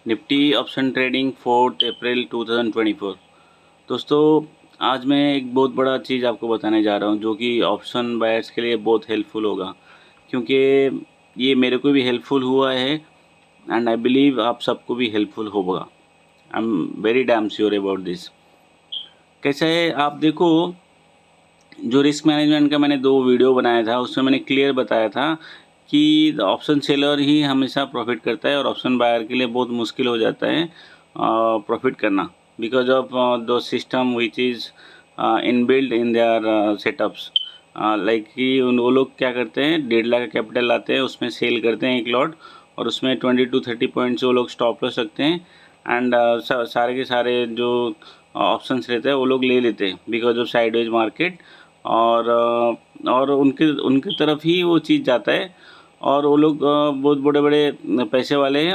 Nifty option trading 4 अप्रैल 2024। दोस्तों, आज मैं एक बहुत बड़ा चीज़ आपको बताने जा रहा हूँ जो कि ऑप्शन बायर्स के लिए बहुत हेल्पफुल होगा, क्योंकि ये मेरे को भी हेल्पफुल हुआ है एंड आई बिलीव आप सबको भी हेल्पफुल होगा। आई am very damn sure about this. कैसा है, आप देखो, जो रिस्क मैनेजमेंट का मैंने 2 वीडियो बनाया था उसमें मैंने क्लियर बताया था कि ऑप्शन सेलर ही हमेशा प्रॉफिट करता है और ऑप्शन बायर के लिए बहुत मुश्किल हो जाता है प्रॉफिट करना, because of the system which is inbuilt in their setups. Like कि वो लोग क्या करते हैं, 1.5 लाख का कैपिटल लाते हैं, उसमें सेल करते हैं एक लॉट और उसमें 20 to 30 पॉइंट्स वो लोग स्टॉप लॉस रखते हैं एंड सारे के सारे जो ऑप्शंस रहते हैं वो लोग ले लेते हैं बिकॉज ऑफ साइडवेज मार्केट। और उनके उनकी तरफ ही वो चीज़ जाता है और वो लोग बहुत बड़े बड़े पैसे वाले हैं,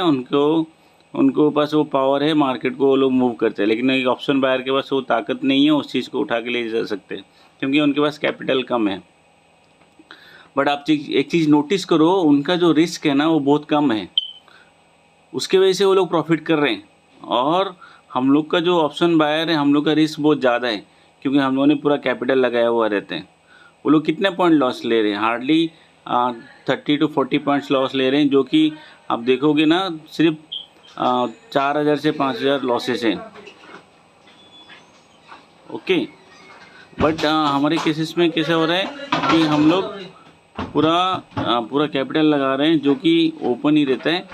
उनको पास वो पावर है, मार्केट को वो लोग मूव करते हैं। लेकिन एक ऑप्शन बायर के पास वो ताकत नहीं है उस चीज़ को उठा के ले जा सकते, क्योंकि उनके पास कैपिटल कम है। बट आप एक चीज़ नोटिस करो, उनका जो रिस्क है ना वो बहुत कम है, उसके वजह से वो लोग प्रॉफिट कर रहे हैं। और हम लोग का जो ऑप्शन बायर है, हम लोग का रिस्क बहुत ज़्यादा है, क्योंकि हम लोगों ने पूरा कैपिटल लगाया हुआ रहते हैं। वो लोग कितने पॉइंट लॉस ले रहे हैं, हार्डली 30 to 40 पॉइंट्स लॉस ले रहे हैं, जो कि आप देखोगे ना सिर्फ 4,000 से 5,000 लॉसेस हैं। ओके, बट हमारे केसेस में कैसा हो रहा है कि हम लोग पूरा कैपिटल लगा रहे हैं जो कि ओपन ही रहता है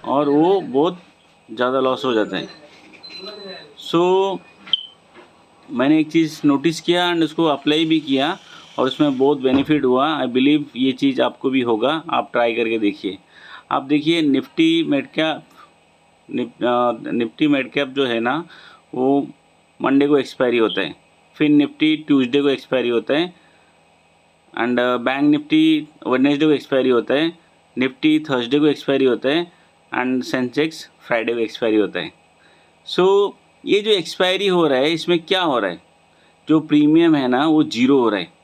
और वो बहुत ज़्यादा लॉस हो जाता है। सो मैंने एक चीज़ नोटिस किया एंड उसको अप्लाई भी किया और उसमें बहुत बेनिफिट हुआ। आई बिलीव ये चीज़ आपको भी होगा, आप ट्राई करके देखिए। आप देखिए निफ्टी मिड कैप जो है ना, वो मंडे को एक्सपायरी होता है, फिर निफ्टी ट्यूसडे को एक्सपायरी होता है एंड बैंक निफ्टी वेडनेसडे को एक्सपायरी होता है, निफ्टी थर्सडे को एक्सपायरी होता है एंड सेंसेक्स फ्राइडे को एक्सपायरी होता है। सो ये जो एक्सपायरी हो रहा है इसमें क्या हो रहा है, जो प्रीमियम है ना वो जीरो हो रहा है।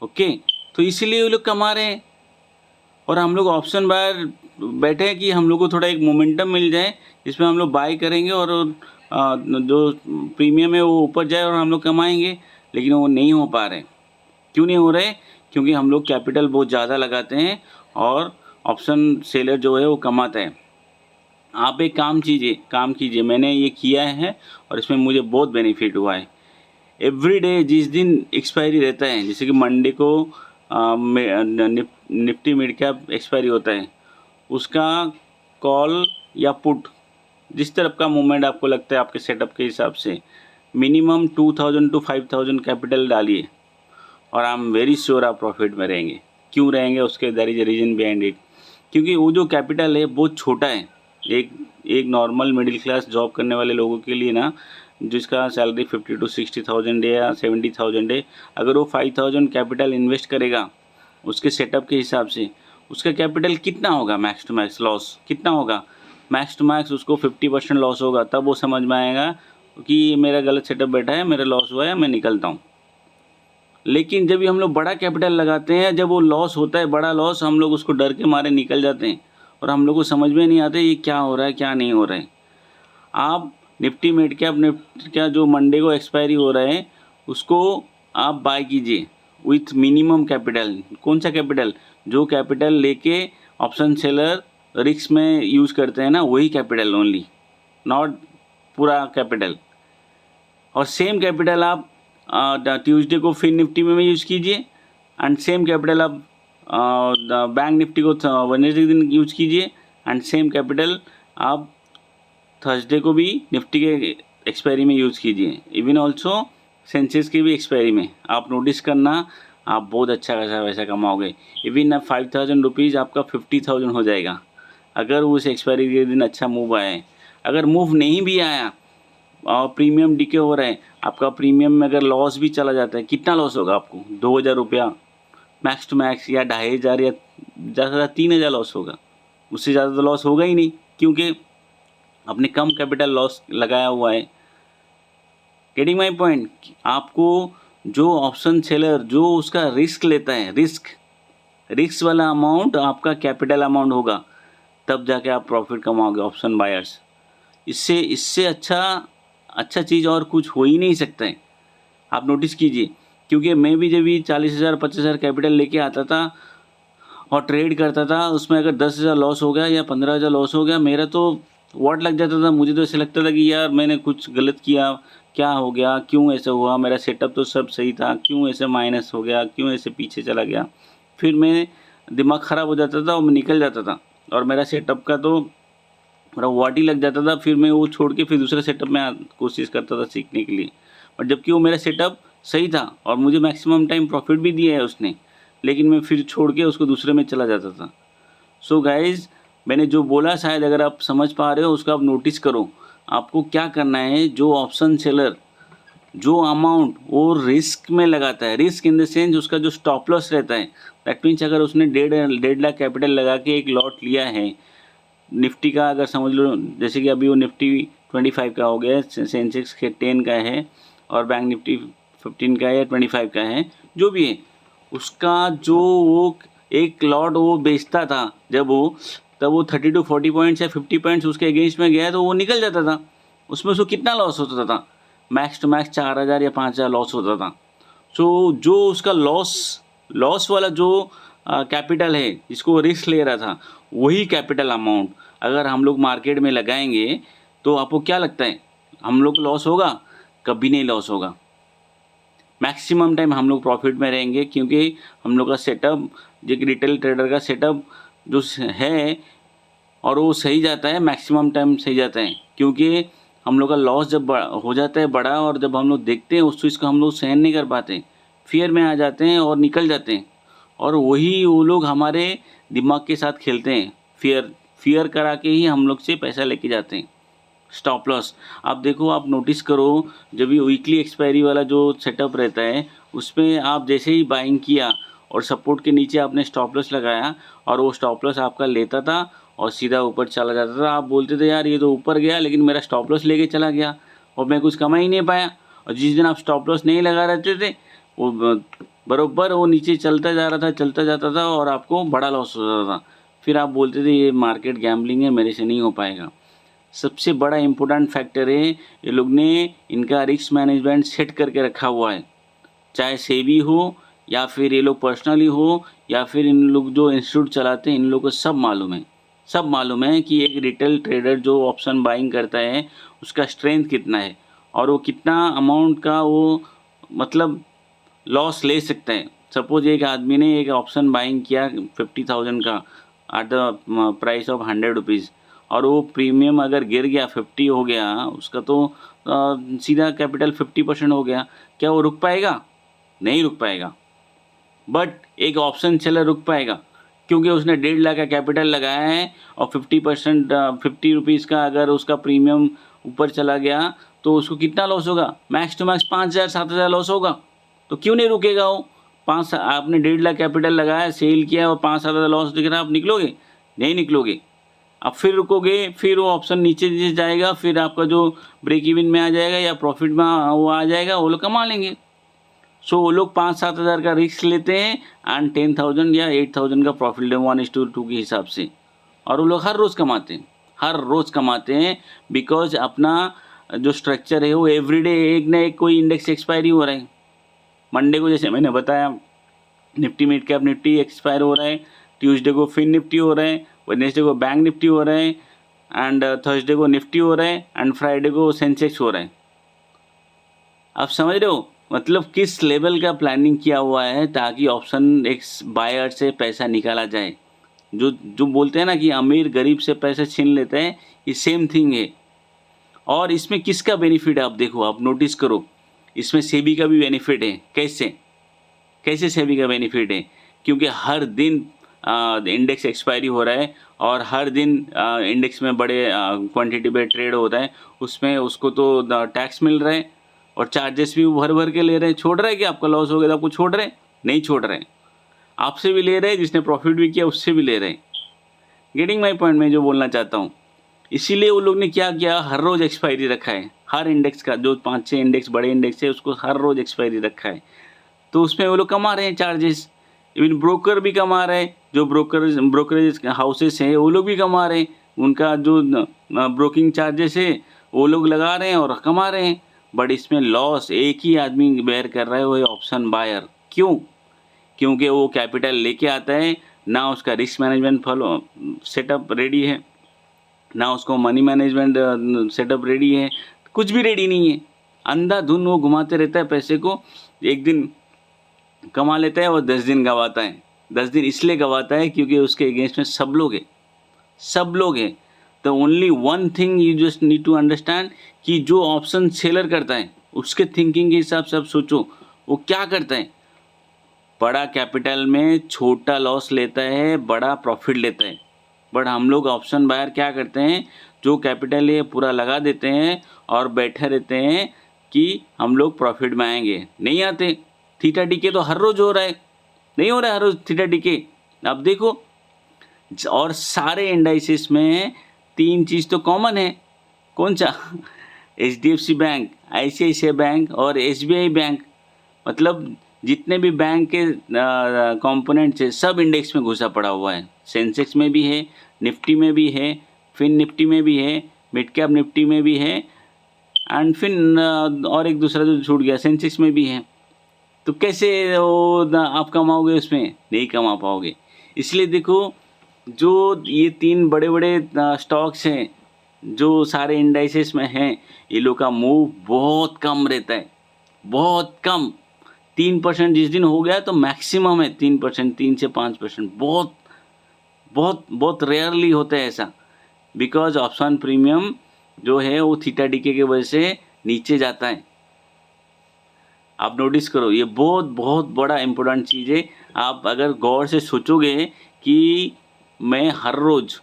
ओके, तो इसीलिए वो लोग कमा रहे हैं और हम लोग ऑप्शन बायर बैठे हैं कि हम लोग को थोड़ा एक मोमेंटम मिल जाए जिसमें हम लोग बाय करेंगे और जो प्रीमियम है वो ऊपर जाए और हम लोग कमाएंगे। लेकिन वो नहीं हो पा रहे। क्यों नहीं हो रहे? क्योंकि हम लोग कैपिटल बहुत ज़्यादा लगाते हैं और ऑप्शन सेलर जो है वो कमाता है। आप एक काम कीजिए, मैंने ये किया है और इसमें मुझे बहुत बेनिफिट हुआ है। एवरी डे जिस दिन एक्सपायरी रहता है, जैसे कि मंडे को निफ्टी मिड कैप एक्सपायरी होता है, उसका कॉल या पुट जिस तरफ का मूवमेंट आपको लगता है आपके सेटअप के हिसाब से, मिनिमम 2,000 to 5,000 कैपिटल डालिए और आई एम वेरी श्योर आप प्रॉफिट में रहेंगे। क्यों रहेंगे, उसके there is a reason behind it. क्योंकि वो जो कैपिटल है बहुत छोटा है। एक नॉर्मल मिडिल क्लास जॉब करने वाले लोगों के लिए ना, जिसका सैलरी 50 to 60,000 है या 70,000 है, अगर वो 5,000 कैपिटल इन्वेस्ट करेगा उसके सेटअप के हिसाब से, उसका कैपिटल कितना होगा, मैक्स टू मैक्स लॉस कितना होगा, मैक्स टू मैक्स उसको 50% लॉस होगा। तब वो समझ में आएगा कि मेरा गलत सेटअप बैठा है, मेरा लॉस हुआ है, मैं निकलता हूँ। लेकिन जब भी हम लोग बड़ा कैपिटल लगाते हैं, जब वो लॉस होता है, बड़ा लॉस, हम लोग उसको डर के मारे निकल जाते हैं और हम लोग को समझ में नहीं आता ये क्या हो रहा है क्या नहीं हो रहा है। आप निफ्टी मिड कैप क्या जो मंडे को एक्सपायरी हो रहा है उसको आप बाय कीजिए विथ मिनिमम कैपिटल। कौन सा कैपिटल? जो कैपिटल लेके ऑप्शन सेलर रिस्क में यूज़ करते हैं ना, वही कैपिटल ओनली, नॉट पूरा कैपिटल। और सेम कैपिटल आप ट्यूसडे को फिर निफ्टी में यूज़ कीजिए एंड सेम कैपिटल आप बैंक निफ्टी को वेडनेसडे के दिन यूज़ कीजिए एंड सेम कैपिटल आप थर्सडे को भी निफ्टी के एक्सपायरी में यूज़ कीजिए। इवन ऑल्सो सेंसेक्स की भी एक्सपायरी में आप नोटिस करना, आप बहुत अच्छा खासा पैसा कमाओगे। इवन 5,000 रुपीज़ आपका 50,000 हो जाएगा अगर उस एक्सपायरी के दिन अच्छा मूव आया है। अगर मूव नहीं भी आया और प्रीमियम डीके हो रहा है, आपका प्रीमियम में अगर लॉस भी चला जाता है, कितना लॉस होगा आपको? 2,000 रुपया मैक्स टू मैक्स, या 2,500 या ज़्यादा से ज़्यादा 3,000 लॉस होगा। उससे ज़्यादा तो लॉस होगा ही नहीं, क्योंकि आपने कम कैपिटल लॉस लगाया हुआ है। Getting my point? आपको जो ऑप्शन सेलर जो उसका रिस्क लेता है, रिस्क वाला अमाउंट आपका कैपिटल अमाउंट होगा, तब जाके आप प्रॉफिट कमाओगे ऑप्शन बायर्स। इससे इससे अच्छा चीज़ और कुछ हो ही नहीं सकता है। आप नोटिस कीजिए, क्योंकि मैं भी जब ये 40,000 50,000 कैपिटल लेके आता था और ट्रेड करता था, उसमें अगर 10,000 लॉस हो गया या 15,000 लॉस हो गया, मेरा तो वॉट लग जाता था। मुझे तो ऐसे लगता था कि यार मैंने कुछ गलत किया, क्या हो गया, क्यों ऐसा हुआ, मेरा सेटअप तो सब सही था, क्यों ऐसे माइनस हो गया, क्यों ऐसे पीछे चला गया। फिर मैं दिमाग ख़राब हो जाता था और मैं निकल जाता था, और मेरा सेटअप का तो मेरा वॉट ही लग जाता था। फिर मैं वो छोड़ के फिर दूसरे सेटअप में कोशिश करता था सीखने के लिए। बट जबकि वो मेरा सेटअप सही था और मुझे मैक्सिमम टाइम प्रॉफिट भी दिया है उसने, लेकिन मैं फिर छोड़ के उसको दूसरे में चला जाता था। सो गाइज़, मैंने जो बोला शायद अगर आप समझ पा रहे हो उसको आप नोटिस करो। आपको क्या करना है, जो ऑप्शन सेलर जो अमाउंट वो रिस्क में लगाता है, रिस्क इन द सेंस उसका जो स्टॉप लॉस रहता है, दैट मीन्स अगर उसने 1.5 लाख कैपिटल लगा के एक लॉट लिया है निफ्टी का, अगर समझ लो जैसे कि अभी वो निफ्टी 25 का हो गया है, सेंसेक्स के 10 का है और बैंक निफ्टी 15 का है या 25 का है, जो भी है, उसका जो वो एक लॉट वो बेचता था तब वो 30 to 40 पॉइंट्स या 50 पॉइंट्स उसके अगेंस्ट में गया तो वो निकल जाता था। उसमें उसको कितना लॉस होता था? मैक्स टू मैक्स 4,000 या 5,000 लॉस होता था। सो जो उसका लॉस वाला जो कैपिटल है जिसको रिस्क ले रहा था, वही कैपिटल अमाउंट अगर हम लोग मार्केट में लगाएंगे तो आपको क्या लगता है हम लोग लॉस होगा? कभी नहीं लॉस होगा। मैक्सिमम टाइम हम लोग प्रॉफिट में रहेंगे, क्योंकि हम लोग का सेटअप, एक रिटेल ट्रेडर का सेटअप जो है और वो सही जाता है, मैक्सिमम टाइम सही जाता है। क्योंकि हम लोग का लॉस जब हो जाता है बड़ा, और जब हम लोग देखते हैं उस चीज़ को हम लोग सहन नहीं कर पाते, फियर में आ जाते हैं और निकल जाते हैं, और वही वो लोग हमारे दिमाग के साथ खेलते हैं, फियर करा के ही हम लोग से पैसा लेके जाते हैं। स्टॉप लॉस आप देखो, आप नोटिस करो, जब ये वीकली एक्सपायरी वाला जो सेटअप रहता है उसमें आप जैसे ही बाइंग किया और सपोर्ट के नीचे आपने स्टॉप लॉस लगाया और वो स्टॉप लॉस आपका लेता था और सीधा ऊपर चला जाता था, आप बोलते थे यार ये तो ऊपर गया लेकिन मेरा स्टॉप लॉस लेके चला गया और मैं कुछ कमा ही नहीं पाया। और जिस दिन आप स्टॉप लॉस नहीं लगा रहते थे वो बरोबर वो नीचे चलता जा रहा था, चलता जाता था और आपको बड़ा लॉस हो जाता था। फिर आप बोलते थे ये मार्केट गैम्बलिंग है, मेरे से नहीं हो पाएगा। सबसे बड़ा इम्पोर्टेंट फैक्टर है, ये लोग ने इनका रिस्क मैनेजमेंट सेट करके रखा हुआ है, चाहे सेबी हो या फिर ये लोग पर्सनली हो या फिर इन लोग जो इंस्टीट्यूट चलाते हैं, इन लोगों को सब मालूम है कि एक रिटेल ट्रेडर जो ऑप्शन बाइंग करता है उसका स्ट्रेंथ कितना है और वो कितना अमाउंट का वो मतलब लॉस ले सकता है। सपोज एक आदमी ने एक ऑप्शन बाइंग किया 50,000 का at the price of 100 rupees, और वो प्रीमियम अगर गिर गया 50 हो गया उसका, तो सीधा कैपिटल 50% हो गया। क्या वो रुक पाएगा? नहीं रुक पाएगा। बट एक ऑप्शन सेलर रुक पाएगा, क्योंकि उसने 1.5 लाख का कैपिटल लगाया है और 50% 50 रुपीज़ का अगर उसका प्रीमियम ऊपर चला गया तो उसको कितना लॉस होगा? मैक्स टू मैक्स 5,000 7,000 लॉस होगा। तो क्यों नहीं रुकेगा वो? आपने 1.5 लाख कैपिटल लगाया, सेल किया और 5-7,000 लॉस दिख रहा है, आप निकलोगे? नहीं निकलोगे। आप फिर रुकोगे, फिर वो ऑप्शन नीचे जाएगा, फिर आपका जो ब्रेक इवन में आ जाएगा या प्रॉफिट में वो आ जाएगा, वो लोग कमा लेंगे। सो वो लोग 5-7 हज़ार का रिस्क लेते हैं एंड 10,000 या 8,000 का प्रॉफिट ले 1:2 के हिसाब से, और वो लोग हर रोज़ कमाते हैं बिकॉज अपना जो स्ट्रक्चर है वो एवरीडे एक ना एक कोई इंडेक्स एक्सपायरी हो रहा है। मंडे को जैसे मैंने बताया Nifty mid cap Nifty expire हो रहा है, ट्यूसडे को फिन निफ्टी हो रहा है, वेडनेसडे को बैंक निफ्टी हो रहा है एंड थर्सडे को निफ्टी हो रहा है एंड फ्राइडे को सेंसेक्स हो रहा है। आप समझ रहे हो मतलब किस लेवल का प्लानिंग किया हुआ है ताकि ऑप्शन एक बायर से पैसा निकाला जाए। जो बोलते हैं ना कि अमीर गरीब से पैसे छीन लेते हैं, ये सेम थिंग है। और इसमें किसका बेनिफिट है आप देखो, आप नोटिस करो, इसमें सेबी का भी बेनिफिट है। कैसे सेबी का बेनिफिट है? क्योंकि हर दिन इंडेक्स एक्सपायरी हो रहा है और हर दिन इंडेक्स में बड़े क्वांटिटी पे ट्रेड होता है, उसमें उसको तो टैक्स मिल रहा है और चार्जेस भी भर भर के ले रहे हैं। छोड़ रहे हैं कि आपका लॉस हो गया तो आपको छोड़ रहे हैं? नहीं छोड़ रहे हैं, आपसे भी ले रहे हैं, जिसने प्रॉफिट भी किया उससे भी ले रहे हैं। गेटिंग माई पॉइंट, मैं जो बोलना चाहता हूँ। इसीलिए वो लोग ने क्या किया, हर रोज़ एक्सपायरी रखा है, हर इंडेक्स का जो 5-6 इंडेक्स बड़े इंडेक्स है उसको हर रोज़ एक्सपायरी रखा है। तो उसमें वो लोग कमा रहे हैं चार्जेस, इवन ब्रोकर भी कमा रहे हैं, जो ब्रोकरेज हाउसेस हैं वो लोग भी कमा रहे हैं, उनका जो ब्रोकिंग चार्जेस है वो लोग लगा रहे हैं और कमा रहे हैं। बट इसमें लॉस एक ही आदमी बेयर कर रहा है, वो है ऑप्शन बायर। क्यों? क्योंकि वो कैपिटल लेके आता है, ना उसका risk management follow setup ready है, ना उसको मनी मैनेजमेंट सेटअप रेडी है, कुछ भी रेडी नहीं है। अंधाधुन वो घुमाते रहता है पैसे को, एक दिन कमा लेता है और 10 दिन गंवाता है। 10 दिन इसलिए गंवाता है क्योंकि उसके अगेंस्ट में सब लोग हैं, सब लोग हैं। तो only one thing you just need to understand कि जो ऑप्शन सेलर करता है उसके थिंकिंग के हिसाब से आप सोचो वो क्या करता है। बड़ा कैपिटल में छोटा लॉस लेता है, बड़ा प्रॉफिट लेता है। बट हम लोग ऑप्शन बायर क्या करते हैं, जो कैपिटल है पूरा लगा देते हैं और बैठे रहते हैं कि हम लोग प्रॉफिट में आएंगे, नहीं आते। थीटा डीके तो हर रोज़ हो रहा है, नहीं हो रहा है हर रोज़ थीटा डीके। अब देखो, और सारे इंडाइसिस में 3 चीज़ तो कॉमन है। कौन सा? HDFC बैंक, ICICI बैंक और SBI बैंक। मतलब जितने भी बैंक के कंपोनेंट्स है सब इंडेक्स में घुसा पड़ा हुआ है। सेंसेक्स में भी है, निफ्टी में भी है, फिन निफ्टी में भी है, मिड कैप निफ्टी में भी है, एंड फिन और एक दूसरा जो छूट गया सेंसेक्स में भी है। तो कैसे वो आप कमाओगे? उसमें नहीं कमा पाओगे। इसलिए देखो, जो ये 3 बड़े-बड़े स्टॉक्स हैं, जो सारे इंडाइसेस में हैं, ये लोग का मूव बहुत कम रहता है, बहुत कम। 3% जिस दिन हो गया तो मैक्सिमम है 3%, 3 से 5%। बहुत बहुत बहुत रेयरली होता है ऐसा, बिकॉज ऑप्शन प्रीमियम जो है वो थीटा डीके की वजह से नीचे जाता है। आप नोटिस करो, ये बहुत बहुत बड़ा इम्पोर्टेंट चीज़ है। आप अगर गौर से सोचोगे कि मैं हर रोज़,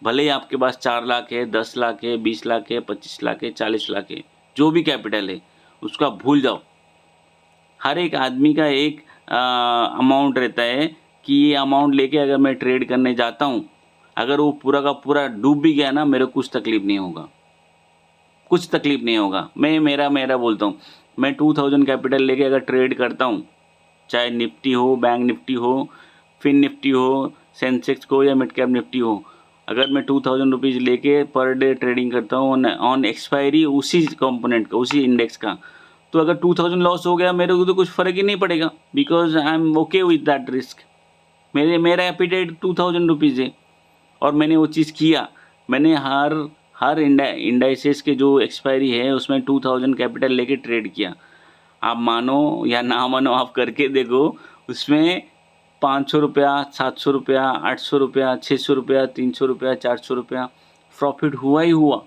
भले ही आपके पास 4 लाख है, 10 लाख है, 20 लाख है, 25 लाख है, 40 लाख है, जो भी कैपिटल है उसका भूल जाओ। हर एक आदमी का एक अमाउंट रहता है कि ये अमाउंट लेके अगर मैं ट्रेड करने जाता हूँ, अगर वो पूरा का पूरा डूब भी गया ना, मेरे को कुछ तकलीफ नहीं होगा, कुछ तकलीफ नहीं होगा। मैं मेरा बोलता हूँ, मैं 2000 कैपिटल लेके अगर ट्रेड करता हूँ, चाहे निफ्टी हो, बैंक निफ्टी हो, फिन निफ्टी हो, सेंसेक्स को या मिड कैप निफ्टी हो, अगर मैं 2000 रुपीज़ लेके पर डे ट्रेडिंग करता हूँ ऑन एक्सपायरी उसी कंपोनेंट का, उसी इंडेक्स का, तो अगर 2000 लॉस हो गया मेरे को तो कुछ फ़र्क ही नहीं पड़ेगा, because I am okay with that risk. मेरा एपिटाइट 2000 रुपीज़ है और मैंने वो चीज़ किया। मैंने हर इंडाइसेस के जो एक्सपायरी है उसमें 2000 कैपिटल लेके ट्रेड किया। आप मानो या ना मानो, आप करके देखो, उसमें 500 रुपया, 700 रुपया, 800 रुपया, 600 रुपया, 300 रुपया, 400 रुपया प्रॉफिट हुआ ही हुआ।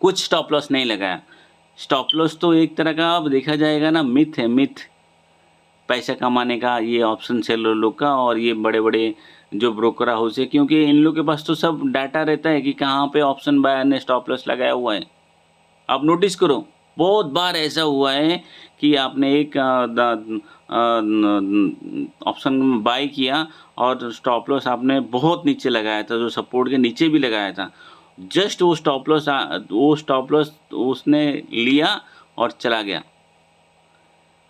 कुछ स्टॉप लॉस नहीं लगाया। स्टॉप लॉस तो एक तरह का अब देखा जाएगा ना, मिथ है, मिथ। पैसा कमाने का ये ऑप्शन सेलर लोग का और ये बड़े-बड़े जो ब्रोकर हाउस है, क्योंकि इन लोग के पास तो सब डाटा रहता है कि कहाँ पे ऑप्शन बायर ने स्टॉप लॉस लगाया हुआ है। आप नोटिस करो, बहुत बार ऐसा हुआ है कि आपने एक ऑप्शन बाय किया और स्टॉप लॉस आपने बहुत नीचे लगाया था, जो सपोर्ट के नीचे भी लगाया था। जस्ट वो स्टॉप लॉस उसने लिया और चला गया।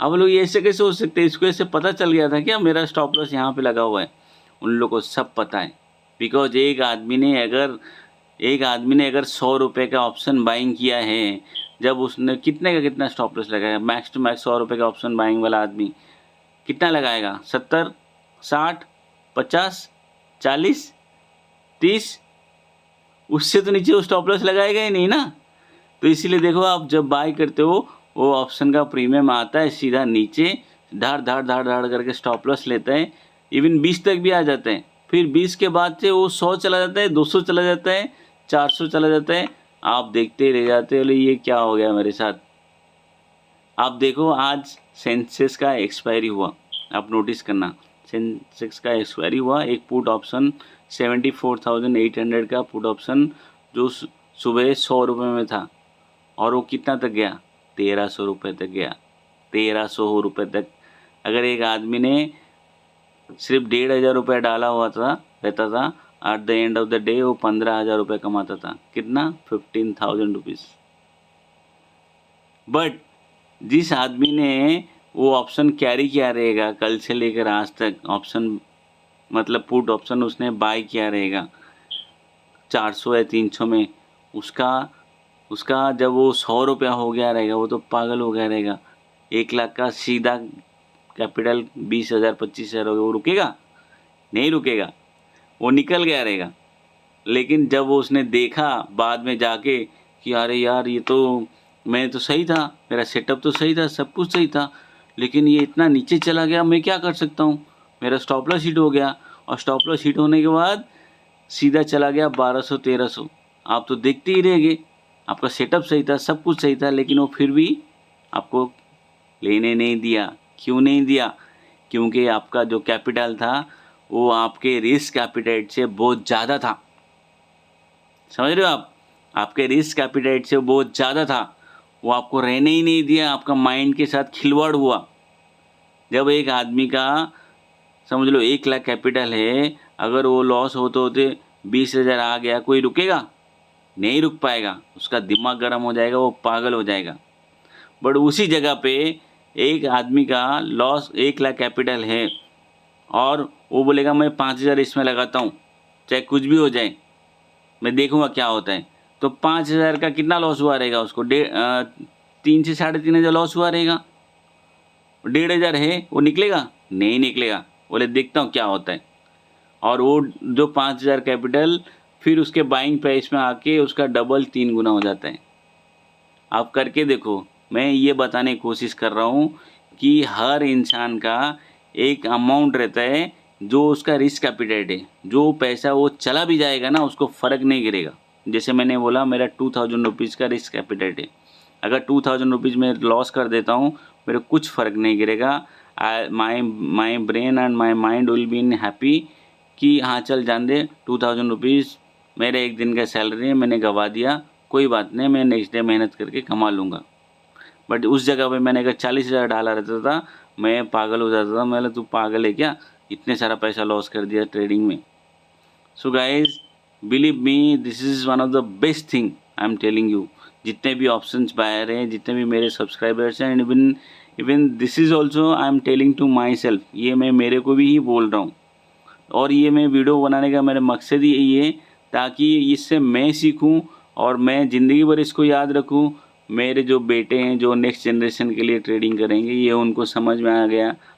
अब लोग ये ऐसे कैसे हो सकते हैं? इसको ऐसे पता चल गया था क्या मेरा स्टॉप लॉस यहाँ पे लगा हुआ है? उन लोगों को सब पता है, बिकॉज एक आदमी ने अगर 100 रुपये का ऑप्शन बाइंग किया है, जब उसने कितना स्टॉप लॉस लगाया, मैक्स टू मैक्स 100 रुपये का ऑप्शन बाइंग वाला आदमी कितना लगाएगा? 70, 60, 50, 40, 30? उससे तो नीचे वो स्टॉप लॉस लगाएगा ही नहीं ना। तो इसीलिए देखो, आप जब बाय करते हो वो ऑप्शन का प्रीमियम आता है सीधा नीचे, धाड़ धाड़ धाड़ धाड़ करके स्टॉप लॉस लेता है, इवन 20 तक भी आ जाते हैं। फिर 20 के बाद से वो 100 चला जाता है, 200 चला जाता है, 400 चला जाता है। आप देखते ही रह जाते हो, ये क्या हो गया मेरे साथ। आप देखो, आज सेंसेक्स का एक्सपायरी हुआ, आप नोटिस करना, सेंसेक्स का एक्सपायरी हुआ। एक पुट ऑप्शन 74,800 का पुट ऑप्शन जो सुबह 100 रुपये में था, और वो कितना तक गया? 1300 रुपये तक गया। 1300 रुपये तक। अगर एक आदमी ने सिर्फ 1500 रुपया डाला हुआ रहता था, at the end of the day वो 15,000 रुपये कमाता था। कितना? 15,000 रुपीज़। बट जिस आदमी ने वो ऑप्शन कैरी किया रहेगा कल से लेकर आज तक, ऑप्शन मतलब पुट ऑप्शन उसने बाय किया रहेगा 400 या 300 में, उसका उसका जब वो 100 रुपया हो गया रहेगा, वो तो पागल हो गया रहेगा। 1 लाख का सीधा कैपिटल 20,000 25,000 हो गया, वो रुकेगा? नहीं रुकेगा, वो निकल गया रहेगा। लेकिन जब वो उसने देखा बाद में जाके कि अरे यार ये तो मैं तो सही था, मेरा सेटअप तो सही था, सब कुछ सही था, लेकिन ये इतना नीचे चला गया, मैं क्या कर सकता हूँ? मेरा स्टॉप लॉस हिट हो गया, और स्टॉप लॉस हिट होने के बाद सीधा चला गया 1200-1300। आप तो देखते ही रह गए, आपका सेटअप सही था, सब कुछ सही था, लेकिन वो फिर भी आपको लेने नहीं दिया। क्यों नहीं दिया? क्योंकि आपका जो कैपिटल था वो आपके रिस्क एपेटाइट से बहुत ज़्यादा था। समझ रहे हो आप? आपके रिस्क एपेटाइट से बहुत ज़्यादा था, वो आपको रहने ही नहीं दिया, आपका माइंड के साथ खिलवाड़ हुआ। जब एक आदमी का समझ लो 1 लाख कैपिटल है, अगर वो लॉस होते होते 20,000 आ गया, कोई रुकेगा? नहीं रुक पाएगा, उसका दिमाग गर्म हो जाएगा, वो पागल हो जाएगा। बट उसी जगह पे एक आदमी का लॉस 1 लाख कैपिटल है और वो बोलेगा मैं 5,000 इसमें लगाता हूँ, चाहे कुछ भी हो जाए, मैं देखूँगा क्या होता है। तो 5,000 का कितना लॉस हुआ रहेगा उसको? 3 से 3,500 लॉस हुआ रहेगा। 1,500 है, वो निकलेगा? नहीं निकलेगा, बोले देखता हूँ क्या होता है। और वो जो 5,000 कैपिटल फिर उसके बाइंग प्राइस में आके उसका डबल 3 गुना हो जाता है। आप करके देखो। मैं ये बताने की कोशिश कर रहा हूँ कि हर इंसान का एक अमाउंट रहता है जो उसका रिस्क एपेटाइट है। जो पैसा वो चला भी जाएगा ना, उसको फ़र्क नहीं गिरेगा। जैसे मैंने बोला मेरा 2,000 रुपीज़ का रिस्क एपेटाइट है। अगर 2,000 रुपीज़ में लॉस कर देता हूँ, मेरे को कुछ फ़र्क नहीं गिरेगा। My brain and my mind will be in happy कि हाँ चल जान दे, 2,000 रुपीज़ मेरे एक दिन का सैलरी है, मैंने गवा दिया, कोई बात नहीं, मैं नेक्स्ट डे मेहनत करके कमा लूँगा। बट उस जगह पे मैंने अगर 40,000 डाला रहता था, मैं पागल हो जाता था। मैं बोला तू पागल है क्या, इतने सारा पैसा लॉस कर दिया ट्रेडिंग में। So guys believe me, this is one of the best thing I am telling you. जितने भी ऑप्शंस बायर हैं, जितने भी मेरे सब्सक्राइबर्स हैं, and even this is also I am telling to myself, ये मैं मेरे को भी ही बोल रहा हूँ। और ये मैं वीडियो बनाने का मेरा मकसद ही यही है ताकि इससे मैं सीखूं और मैं ज़िंदगी भर इसको याद रखूं। मेरे जो बेटे हैं जो नेक्स्ट जनरेशन के लिए ट्रेडिंग करेंगे, ये उनको समझ में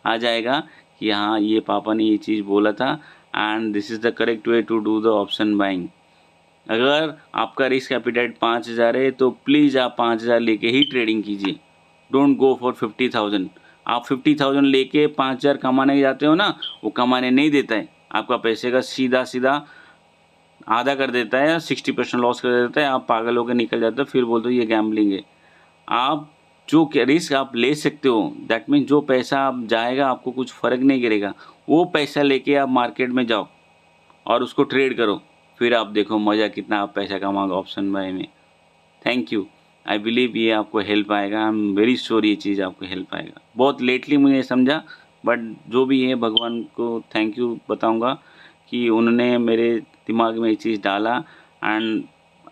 आ जाएगा कि हाँ ये पापा ने ये चीज़ बोला था and this is the correct way to do the option buying. अगर आपका रिस्क एपेटाइट 5,000 है तो प्लीज़ आप 5,000 लेके ही ट्रेडिंग कीजिए। Don't go for 50,000। आप 50,000 लेके 5,000 कमाने जाते हो ना, वो कमाने नहीं देता है। आपका पैसे का सीधा सीधा आधा कर देता है, 60% लॉस कर देता है। आप पागल होकर निकल जाते हो, फिर बोलते हो ये गैम्बलिंग है। आप जो रिस्क आप ले सकते हो, दैट मीन्स जो पैसा आप जाएगा आपको कुछ फ़र्क नहीं गिरेगा, वो पैसा लेके आप मार्केट में जाओ और उसको ट्रेड करो, फिर आप देखो मज़ा कितना आप पैसा कमाओगे ऑप्शन बाय में। Thank you. आई बिलीव ये आपको हेल्प आएगा। आई एम वेरी श्योर ये चीज़ आपको हेल्प आएगा। बहुत लेटली मुझे समझा, बट जो भी है भगवान को थैंक यू बताऊंगा कि उन्होंने मेरे दिमाग में ये चीज़ डाला and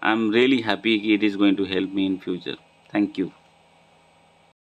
I am really happy कि it is going to help me in future. Thank you.